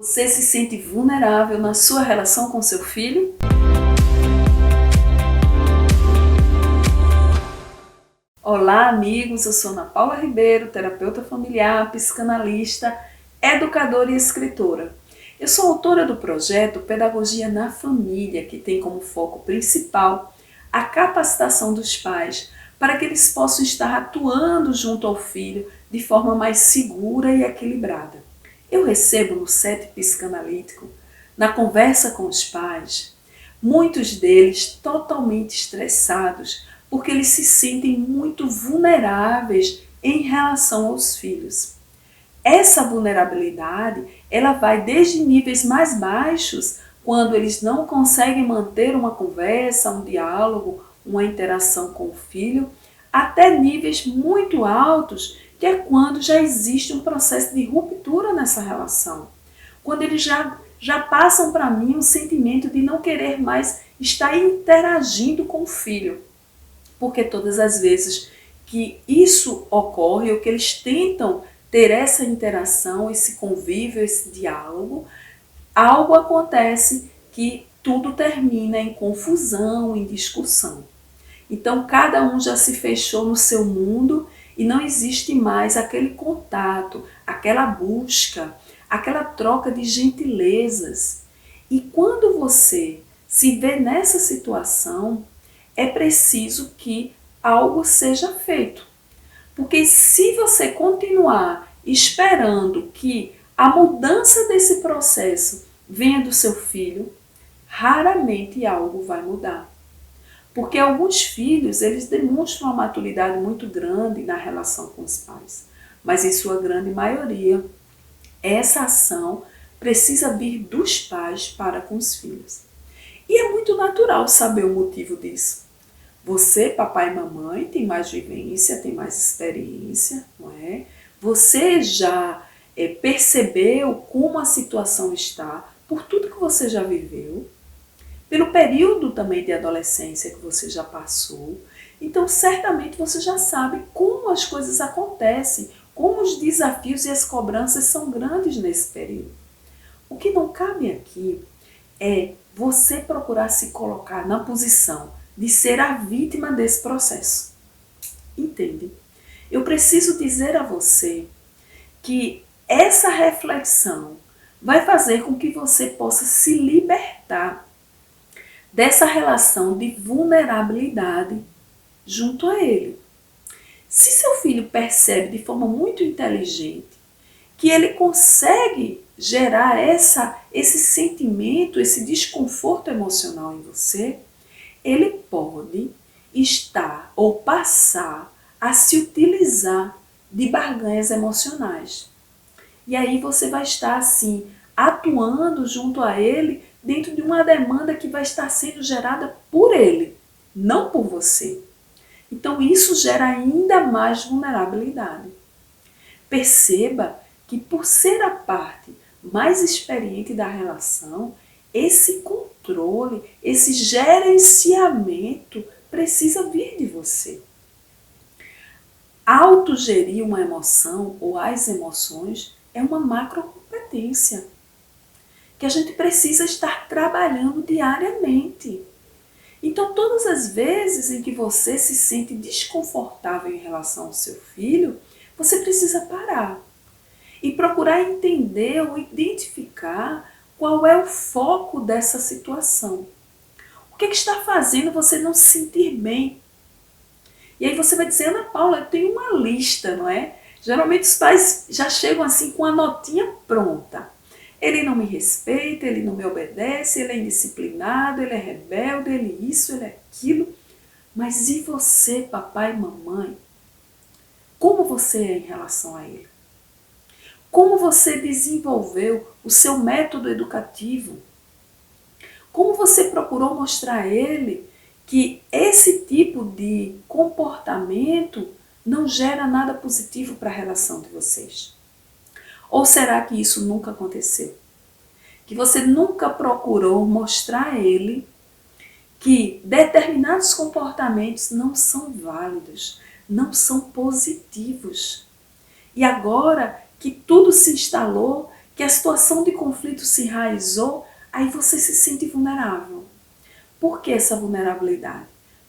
Você se sente vulnerável na sua relação com seu filho? Olá, amigos! Eu sou Ana Paula Ribeiro, terapeuta familiar, psicanalista, educadora e escritora. Eu sou autora do projeto Pedagogia na Família, que tem como foco principal a capacitação dos pais para que eles possam estar atuando junto ao filho de forma mais segura e equilibrada. Eu recebo no set psicanalítico, na conversa com os pais, muitos deles totalmente estressados, porque eles se sentem muito vulneráveis em relação aos filhos. Essa vulnerabilidade, ela vai desde níveis mais baixos, quando eles não conseguem manter uma conversa, um diálogo, uma interação com o filho, até níveis muito altos, que é quando já existe um processo de ruptura nessa relação. Quando eles já passam para mim um sentimento de não querer mais estar interagindo com o filho. Porque todas as vezes que isso ocorre, ou que eles tentam ter essa interação, esse convívio, esse diálogo, algo acontece que tudo termina em confusão, em discussão. Então cada um já se fechou no seu mundo e não existe mais aquele contato, aquela busca, aquela troca de gentilezas. E quando você se vê nessa situação, é preciso que algo seja feito. Porque se você continuar esperando que a mudança desse processo venha do seu filho, raramente algo vai mudar. Porque alguns filhos, eles demonstram uma maturidade muito grande na relação com os pais. Mas em sua grande maioria, essa ação precisa vir dos pais para com os filhos. E é muito natural saber o motivo disso. Você, papai e mamãe, tem mais vivência, tem mais experiência, não é? Você já percebeu como a situação está, por tudo que você já viveu, pelo período também de adolescência que você já passou. Então, certamente você já sabe como as coisas acontecem, como os desafios e as cobranças são grandes nesse período. O que não cabe aqui é você procurar se colocar na posição de ser a vítima desse processo. Entende? Eu preciso dizer a você que essa reflexão vai fazer com que você possa se libertar dessa relação de vulnerabilidade junto a ele. Se seu filho percebe de forma muito inteligente que ele consegue gerar esse sentimento, esse desconforto emocional em você, ele pode estar ou passar a se utilizar de barganhas emocionais. E aí você vai estar assim, atuando junto a ele dentro de uma demanda que vai estar sendo gerada por ele, não por você. Então isso gera ainda mais vulnerabilidade. Perceba que por ser a parte mais experiente da relação, esse controle, esse gerenciamento precisa vir de você. Autogerir uma emoção ou as emoções é uma macrocompetência que a gente precisa estar trabalhando diariamente. Então, todas as vezes em que você se sente desconfortável em relação ao seu filho, você precisa parar e procurar entender ou identificar qual é o foco dessa situação. O que está fazendo você não se sentir bem? E aí você vai dizer, Ana Paula, eu tenho uma lista, não é? Geralmente os pais já chegam assim com a notinha pronta. Ele não me respeita, ele não me obedece, ele é indisciplinado, ele é rebelde, ele é isso, ele é aquilo. Mas e você, papai e mamãe? Como você é em relação a ele? Como você desenvolveu o seu método educativo? Como você procurou mostrar a ele que esse tipo de comportamento não gera nada positivo para a relação de vocês? Ou será que isso nunca aconteceu? Que você nunca procurou mostrar a ele que determinados comportamentos não são válidos, não são positivos. E agora que tudo se instalou, que que a situação de conflito se enraizou, aí você se sente vulnerável. Por que essa vulnerabilidade?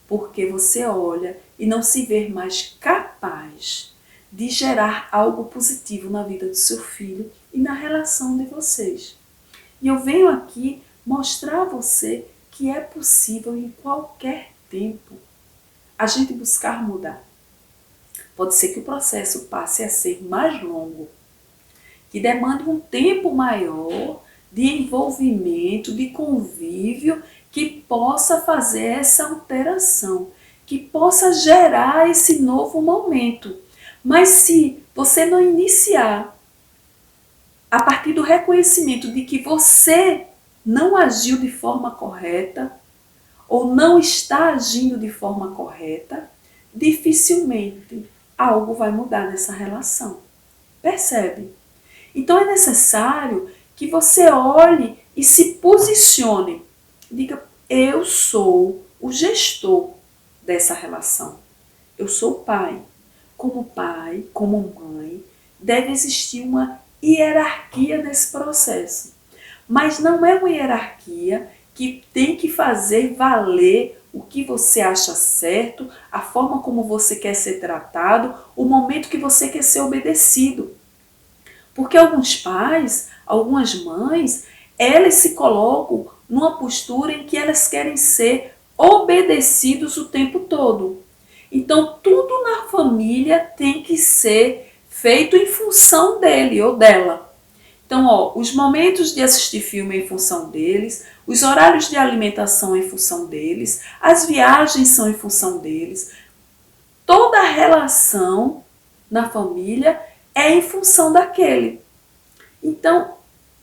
Porque você olha e não se vê mais capaz de gerar algo positivo na vida do seu filho e na relação de vocês. E eu venho aqui mostrar a você que é possível em qualquer tempo a gente buscar mudar. Pode ser que o processo passe a ser mais longo, que demande um tempo maior de envolvimento, de convívio, que possa fazer essa alteração, que possa gerar esse novo momento. Mas se você não iniciar a partir do reconhecimento de que você não agiu de forma correta ou não está agindo de forma correta, dificilmente algo vai mudar nessa relação. Percebe? Então é necessário que você olhe e se posicione. Diga, eu sou o gestor dessa relação. Eu sou o pai. Como pai, como mãe, deve existir uma hierarquia nesse processo. Mas não é uma hierarquia que tem que fazer valer o que você acha certo, a forma como você quer ser tratado, o momento que você quer ser obedecido. Porque alguns pais, algumas mães, elas se colocam numa postura em que elas querem ser obedecidos o tempo todo. Então, tudo na família tem que ser feito em função dele ou dela. Então, os momentos de assistir filme em função deles, os horários de alimentação em função deles, as viagens são em função deles. Toda a relação na família é em função daquele. Então,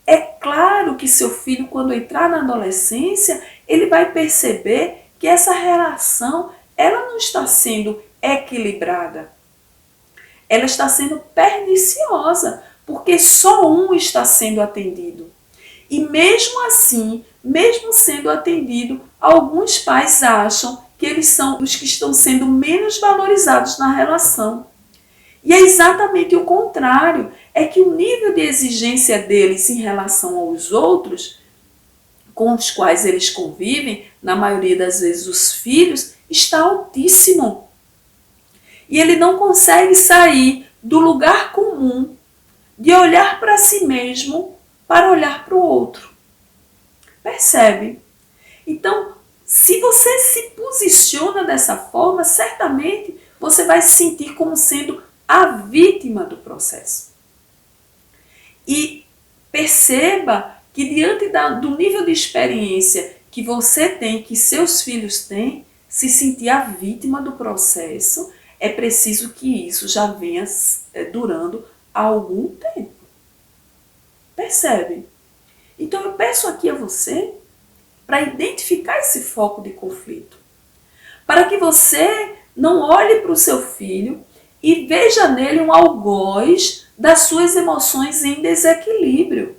é claro que seu filho, quando entrar na adolescência, ele vai perceber que essa relação, ela não está sendo equilibrada. Ela está sendo perniciosa, porque só um está sendo atendido. E mesmo assim, mesmo sendo atendido, alguns pais acham que eles são os que estão sendo menos valorizados na relação. E é exatamente o contrário, é que o nível de exigência deles em relação aos outros, com os quais eles convivem, na maioria das vezes os filhos, está altíssimo. E ele não consegue sair do lugar comum de olhar para si mesmo para olhar para o outro. Percebe? Então, se você se posiciona dessa forma, certamente você vai se sentir como sendo a vítima do processo. E perceba que diante do nível de experiência que você tem, que seus filhos têm, se sentir a vítima do processo, é preciso que isso já venha durando há algum tempo. Percebe? Então eu peço aqui a você para identificar esse foco de conflito. Para que você não olhe para o seu filho e veja nele um algoz das suas emoções em desequilíbrio.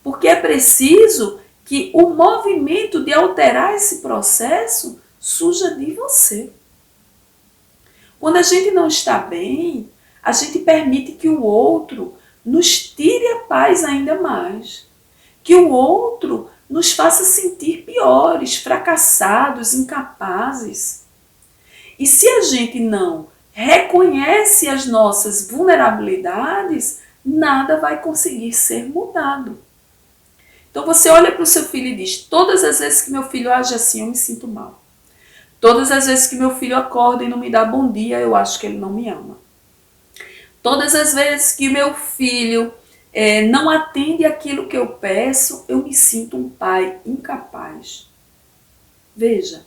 Porque é preciso que o movimento de alterar esse processo surja de você. Quando a gente não está bem, a gente permite que o outro nos tire a paz ainda mais. Que o outro nos faça sentir piores, fracassados, incapazes. E se a gente não reconhece as nossas vulnerabilidades, nada vai conseguir ser mudado. Então você olha para o seu filho e diz, todas as vezes que meu filho age assim, eu me sinto mal. Todas as vezes que meu filho acorda e não me dá bom dia, eu acho que ele não me ama. Todas as vezes que meu filho não atende aquilo que eu peço, eu me sinto um pai incapaz. Veja,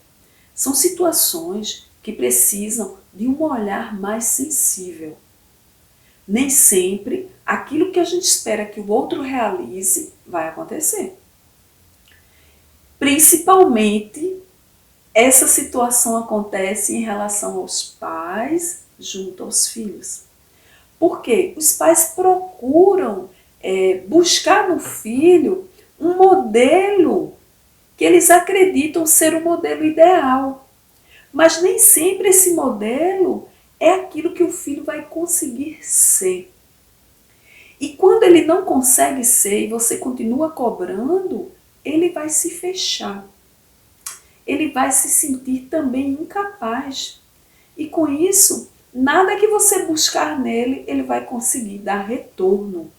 são situações que precisam de um olhar mais sensível. Nem sempre aquilo que a gente espera que o outro realize vai acontecer. Principalmente, essa situação acontece em relação aos pais junto aos filhos. Por quê? Os pais procuram buscar no filho um modelo que eles acreditam ser o modelo ideal. Mas nem sempre esse modelo é aquilo que o filho vai conseguir ser. E quando ele não consegue ser e você continua cobrando, ele vai se fechar. Ele vai se sentir também incapaz. E com isso, nada que você buscar nele, ele vai conseguir dar retorno.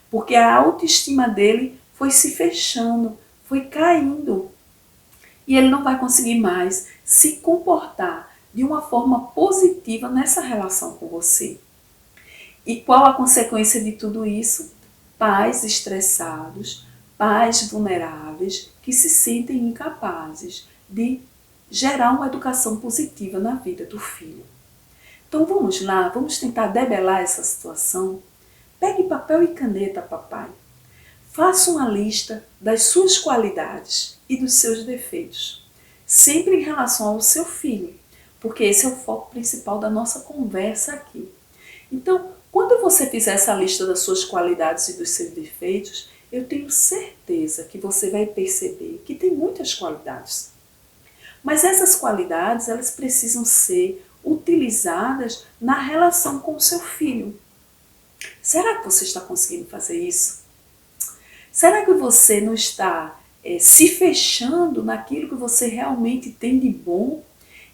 Porque a autoestima dele foi se fechando, foi caindo. E ele não vai conseguir mais se comportar de uma forma positiva nessa relação com você. E qual a consequência de tudo isso? Pais estressados, pais vulneráveis que se sentem incapazes de gerar uma educação positiva na vida do filho. Então vamos lá, vamos tentar debelar essa situação. Pegue papel e caneta, papai. Faça uma lista das suas qualidades e dos seus defeitos, sempre em relação ao seu filho, porque esse é o foco principal da nossa conversa aqui. Então, quando você fizer essa lista das suas qualidades e dos seus defeitos, eu tenho certeza que você vai perceber que tem muitas qualidades. Mas essas qualidades, elas precisam ser utilizadas na relação com o seu filho. Será que você está conseguindo fazer isso? Será que você não está se fechando naquilo que você realmente tem de bom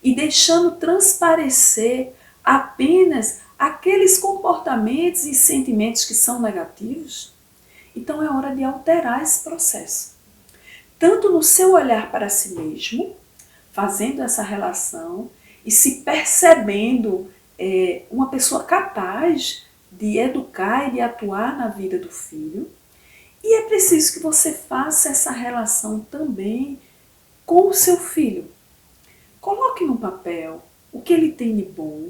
e deixando transparecer apenas aqueles comportamentos e sentimentos que são negativos? Então é hora de alterar esse processo. Tanto no seu olhar para si mesmo, fazendo essa relação e se percebendo uma pessoa capaz de educar e de atuar na vida do filho. E é preciso que você faça essa relação também com o seu filho. Coloque no papel o que ele tem de bom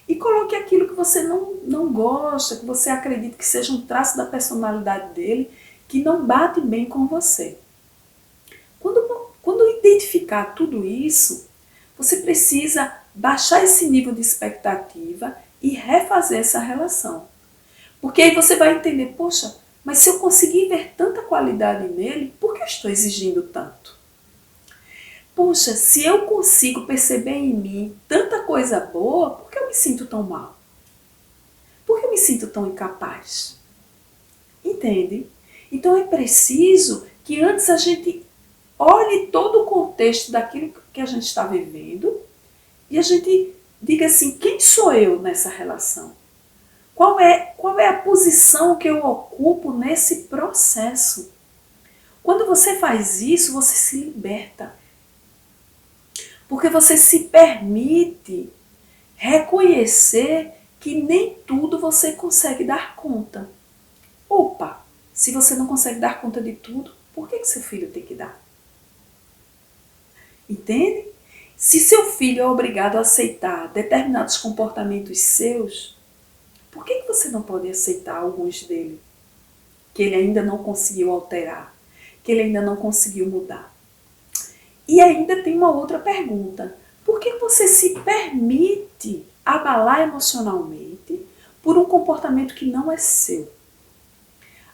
e coloque aquilo que você não gosta, que você acredita que seja um traço da personalidade dele, que não bate bem com você. Quando identificar tudo isso, você precisa baixar esse nível de expectativa e refazer essa relação. Porque aí você vai entender, poxa, mas se eu conseguir ver tanta qualidade nele, por que eu estou exigindo tanto? Poxa, se eu consigo perceber em mim tanta coisa boa, por que eu me sinto tão mal? Por que eu me sinto tão incapaz? Entende? Então é preciso que antes a gente olhe todo o contexto daquilo que a gente está vivendo e a gente diga assim, quem sou eu nessa relação? Qual é a posição que eu ocupo nesse processo? Quando você faz isso, você se liberta. Porque você se permite reconhecer que nem tudo você consegue dar conta. Opa, se você não consegue dar conta de tudo, por que seu filho tem que dar? Entende? Se seu filho é obrigado a aceitar determinados comportamentos seus, por que você não pode aceitar alguns dele? Que ele ainda não conseguiu alterar, que ele ainda não conseguiu mudar. E ainda tem uma outra pergunta. Por que você se permite abalar emocionalmente por um comportamento que não é seu?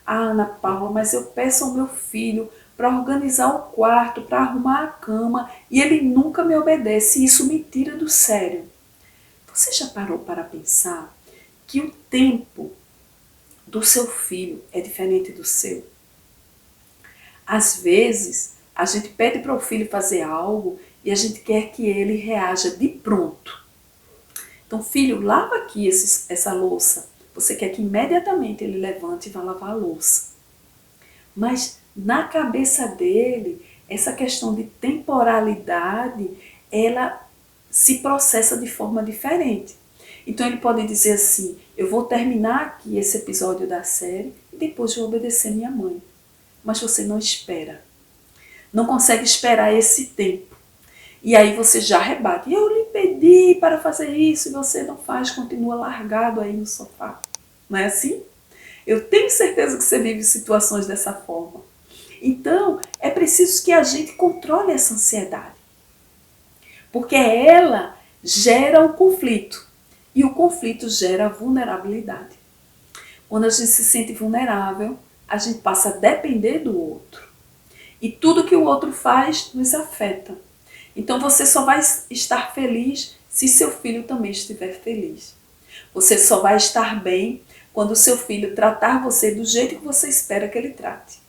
Ah, Ana Paula, mas eu peço ao meu filho para organizar o quarto, para arrumar a cama, e ele nunca me obedece, e isso me tira do sério. Você já parou para pensar que o tempo do seu filho é diferente do seu? Às vezes, a gente pede para o filho fazer algo e a gente quer que ele reaja de pronto. Então, filho, lava aqui essa louça. Você quer que imediatamente ele levante e vá lavar a louça. Mas na cabeça dele, essa questão de temporalidade, ela se processa de forma diferente. Então ele pode dizer assim, eu vou terminar aqui esse episódio da série e depois vou obedecer minha mãe. Mas você não espera. Não consegue esperar esse tempo. E aí você já rebate. Eu lhe pedi para fazer isso e você não faz, continua largado aí no sofá. Não é assim? Eu tenho certeza que você vive situações dessa forma. Então, é preciso que a gente controle essa ansiedade. Porque ela gera o conflito. E o conflito gera a vulnerabilidade. Quando a gente se sente vulnerável, a gente passa a depender do outro. E tudo que o outro faz nos afeta. Então você só vai estar feliz se seu filho também estiver feliz. Você só vai estar bem quando o seu filho tratar você do jeito que você espera que ele trate.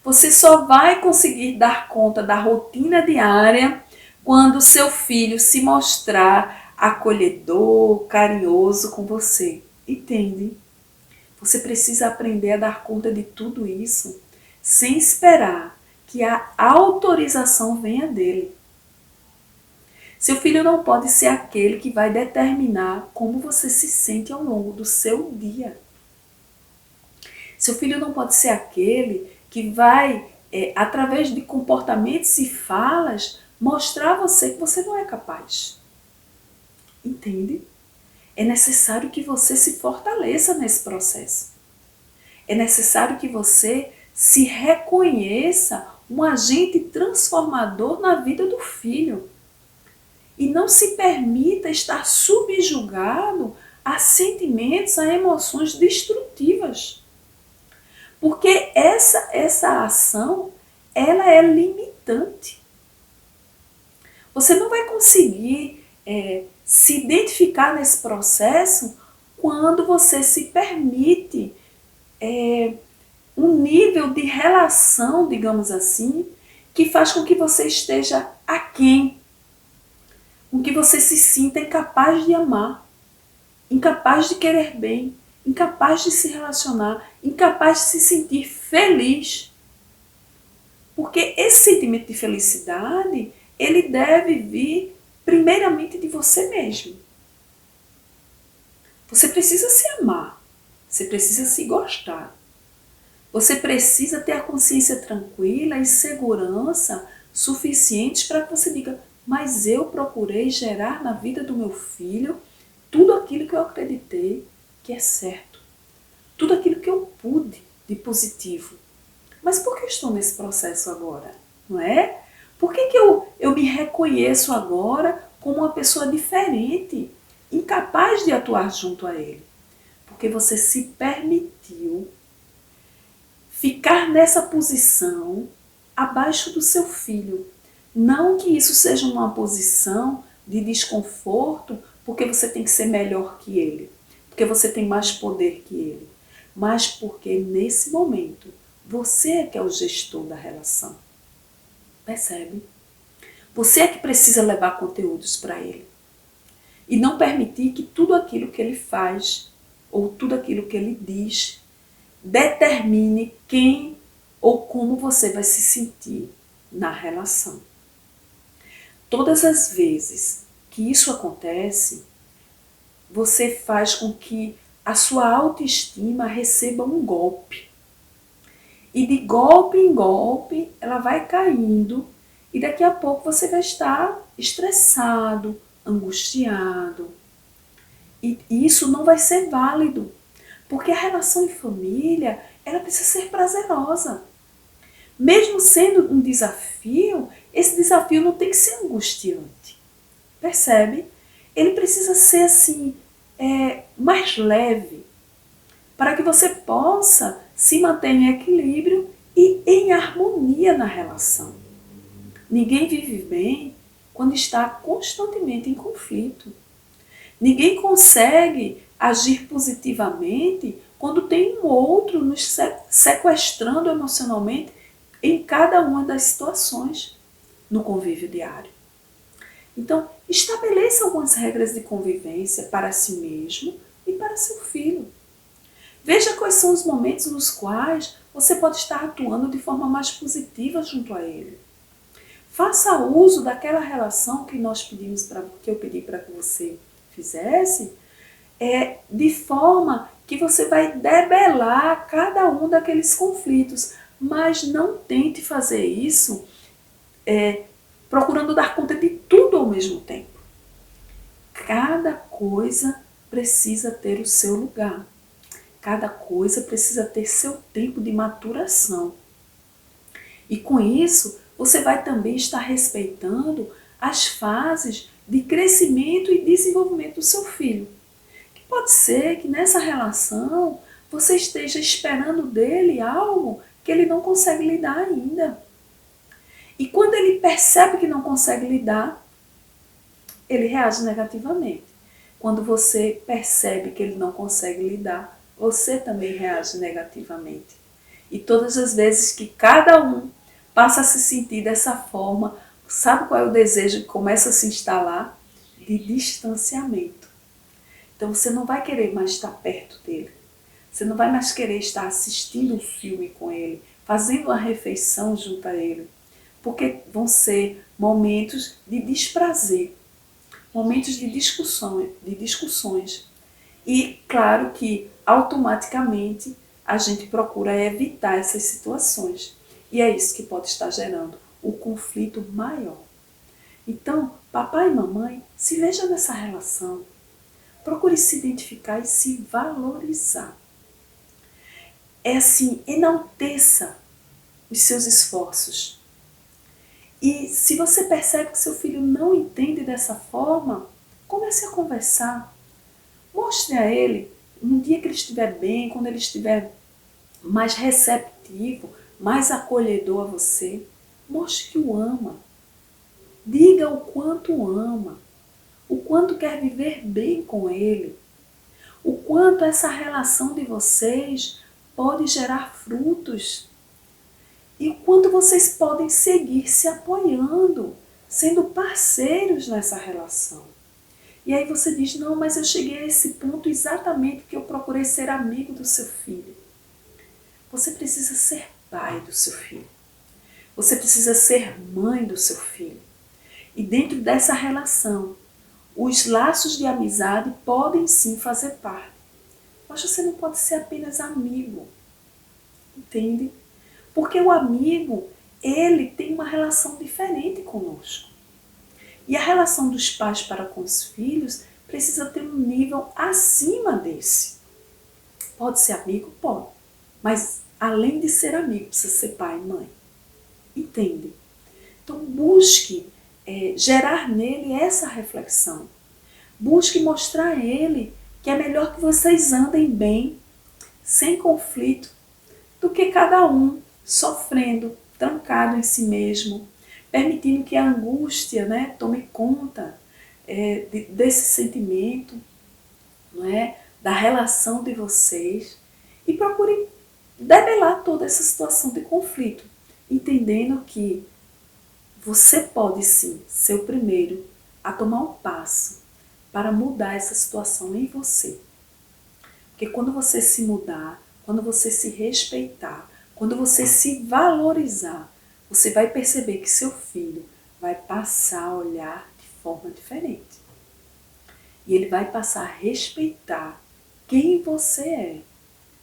Você só vai conseguir dar conta da rotina diária quando o seu filho se mostrar acolhedor, carinhoso com você. Entende? Você precisa aprender a dar conta de tudo isso sem esperar que a autorização venha dele. Seu filho não pode ser aquele que vai determinar como você se sente ao longo do seu dia. Seu filho não pode ser aquele que vai, através de comportamentos e falas, mostrar a você que você não é capaz. Entende? É necessário que você se fortaleça nesse processo. É necessário que você se reconheça um agente transformador na vida do filho. E não se permita estar subjugado a sentimentos, a emoções destrutivas. Porque essa ação, ela é limitante. Você não vai conseguir se identificar nesse processo quando você se permite um nível de relação, digamos assim, que faz com que você esteja aquém, com que você se sinta incapaz de amar, incapaz de querer bem, incapaz de se relacionar, incapaz de se sentir feliz. Porque esse sentimento de felicidade, ele deve vir primeiramente de você mesmo. Você precisa se amar, você precisa se gostar. Você precisa ter a consciência tranquila e segurança suficientes para que você diga: mas eu procurei gerar na vida do meu filho tudo aquilo que eu acreditei que é certo. Tudo aquilo que eu pude de positivo. Mas por que eu estou nesse processo agora? Não é? Por que eu me reconheço agora como uma pessoa diferente, incapaz de atuar junto a ele? Porque você se permitiu ficar nessa posição abaixo do seu filho. Não que isso seja uma posição de desconforto, porque você tem que ser melhor que ele, porque você tem mais poder que ele, mas porque nesse momento você é que é o gestor da relação. Percebe? Você é que precisa levar conteúdos para ele. E não permitir que tudo aquilo que ele faz, ou tudo aquilo que ele diz, determine quem ou como você vai se sentir na relação. Todas as vezes que isso acontece, você faz com que a sua autoestima receba um golpe. E de golpe em golpe, ela vai caindo e daqui a pouco você vai estar estressado, angustiado. E isso não vai ser válido, porque a relação em família, ela precisa ser prazerosa. Mesmo sendo um desafio, esse desafio não tem que ser angustiante. Percebe? Ele precisa ser assim, mais leve, para que você possa se manter em equilíbrio e em harmonia na relação. Ninguém vive bem quando está constantemente em conflito. Ninguém consegue agir positivamente quando tem um outro nos sequestrando emocionalmente em cada uma das situações no convívio diário. Então, estabeleça algumas regras de convivência para si mesmo e para seu filho. Veja quais são os momentos nos quais você pode estar atuando de forma mais positiva junto a ele. Faça uso daquela relação que eu pedi para que você fizesse, de forma que você vai debelar cada um daqueles conflitos, mas não tente fazer isso procurando dar conta de tudo ao mesmo tempo. Cada coisa precisa ter o seu lugar. Cada coisa precisa ter seu tempo de maturação. E com isso, você vai também estar respeitando as fases de crescimento e desenvolvimento do seu filho. Que pode ser que nessa relação você esteja esperando dele algo que ele não consegue lidar ainda. E quando ele percebe que não consegue lidar, ele reage negativamente. Quando você percebe que ele não consegue lidar, você também reage negativamente. E todas as vezes que cada um passa a se sentir dessa forma, sabe qual é o desejo que começa a se instalar? De distanciamento. Então você não vai querer mais estar perto dele. Você não vai mais querer estar assistindo um filme com ele, fazendo uma refeição junto a ele. Porque vão ser momentos de desprazer, momentos de discussões. E claro que automaticamente a gente procura evitar essas situações. E é isso que pode estar gerando o conflito maior. Então, papai e mamãe, se veja nessa relação. Procure se identificar e se valorizar. É assim, enalteça os seus esforços. E se você percebe que seu filho não entende dessa forma, comece a conversar. Mostre a ele, no dia que ele estiver bem, quando ele estiver mais receptivo, mais acolhedor a você, mostre que o ama. Diga o quanto o ama, o quanto quer viver bem com ele, o quanto essa relação de vocês pode gerar frutos e o quanto vocês podem seguir se apoiando, sendo parceiros nessa relação. E aí você diz, não, mas eu cheguei a esse ponto exatamente porque eu procurei ser amigo do seu filho. Você precisa ser pai do seu filho. Você precisa ser mãe do seu filho. E dentro dessa relação, os laços de amizade podem sim fazer parte. Mas você não pode ser apenas amigo. Entende? Porque o amigo, ele tem uma relação diferente conosco. E a relação dos pais para com os filhos precisa ter um nível acima desse. Pode ser amigo? Pode. Mas além de ser amigo, precisa ser pai e mãe. Entende? Então busque gerar nele essa reflexão. Busque mostrar a ele que é melhor que vocês andem bem, sem conflito, do que cada um sofrendo, trancado em si mesmo, permitindo que a angústia, tome conta desse sentimento, da relação de vocês, e procure debelar toda essa situação de conflito, entendendo que você pode sim ser o primeiro a tomar um passo para mudar essa situação em você. Porque quando você se mudar, quando você se respeitar, quando você se valorizar, você vai perceber que seu filho vai passar a olhar de forma diferente. E ele vai passar a respeitar quem você é,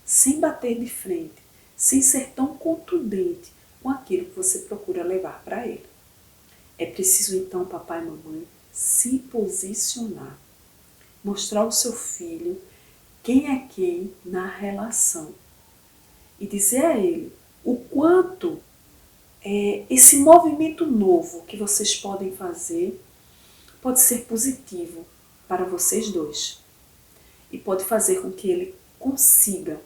sem bater de frente, sem ser tão contundente com aquilo que você procura levar para ele. É preciso então, papai e mamãe, se posicionar, mostrar ao seu filho quem é quem na relação e dizer a ele o quanto esse movimento novo que vocês podem fazer pode ser positivo para vocês dois e pode fazer com que ele consiga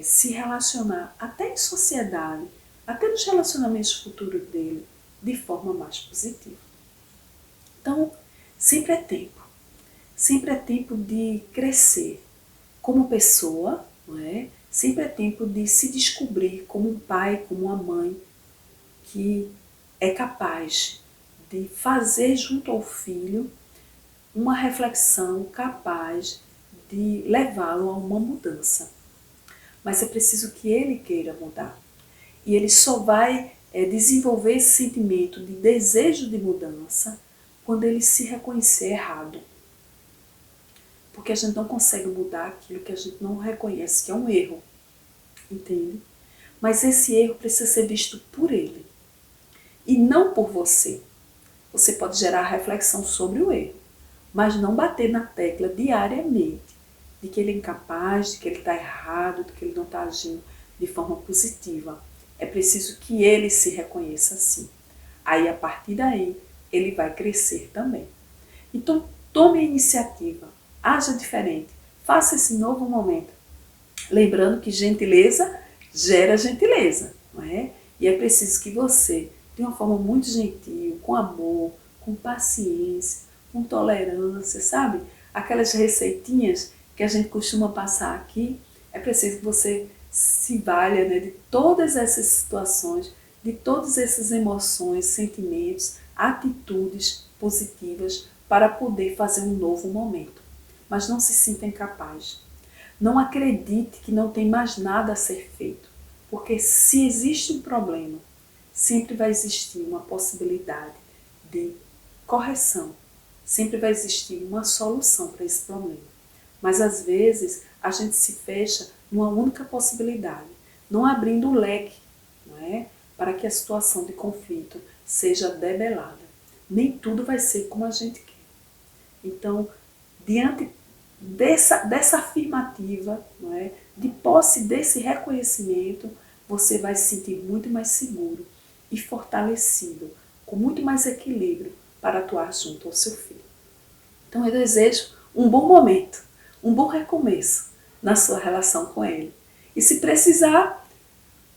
se relacionar até em sociedade, até nos relacionamentos futuros dele, de forma mais positiva. Então, sempre é tempo de crescer como pessoa, não é? Sempre é tempo de se descobrir como um pai, como uma mãe, que é capaz de fazer junto ao filho uma reflexão capaz de levá-lo a uma mudança. Mas é preciso que ele queira mudar. E ele só vai desenvolver esse sentimento de desejo de mudança quando ele se reconhecer errado. Porque a gente não consegue mudar aquilo que a gente não reconhece que é um erro. Entende? Mas esse erro precisa ser visto por ele. E não por você. Você pode gerar reflexão sobre o erro, mas não bater na tecla diariamente de que ele é incapaz, de que ele está errado, de que ele não está agindo de forma positiva. É preciso que ele se reconheça assim. Aí, a partir daí, ele vai crescer também. Então, tome a iniciativa, haja diferente, faça esse novo momento. Lembrando que gentileza gera gentileza, não é? E é preciso que você, de uma forma muito gentil, com amor, com paciência, com tolerância, sabe? Aquelas receitinhas que a gente costuma passar aqui, É preciso que você se valha, né, de todas essas situações, de todas essas emoções, sentimentos, atitudes positivas para poder fazer um novo momento. Mas não se sinta incapaz. Não acredite que não tem mais nada a ser feito, porque se existe um problema, sempre vai existir uma possibilidade de correção, sempre vai existir uma solução para esse problema. Mas às vezes a gente se fecha numa única possibilidade, não abrindo o leque, não é? Para que a situação de conflito seja debelada. Nem tudo vai ser como a gente quer. Então, diante dessa afirmativa, não é? De posse desse reconhecimento, você vai se sentir muito mais seguro e fortalecido, com muito mais equilíbrio para atuar junto ao seu filho. Então eu desejo um bom momento, um bom recomeço na sua relação com ele. E se precisar,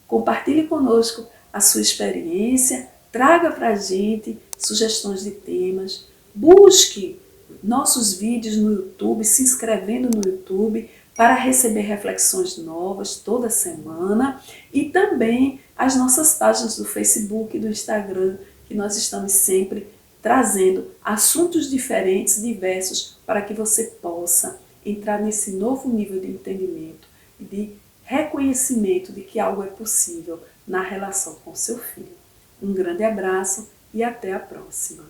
compartilhe conosco a sua experiência, traga para a gente sugestões de temas, busque nossos vídeos no YouTube, se inscrevendo no YouTube para receber reflexões novas toda semana e também as nossas páginas do Facebook e do Instagram, que nós estamos sempre trazendo assuntos diferentes, diversos, para que você possa entrar nesse novo nível de entendimento e de reconhecimento de que algo é possível na relação com seu filho. Um grande abraço e até a próxima!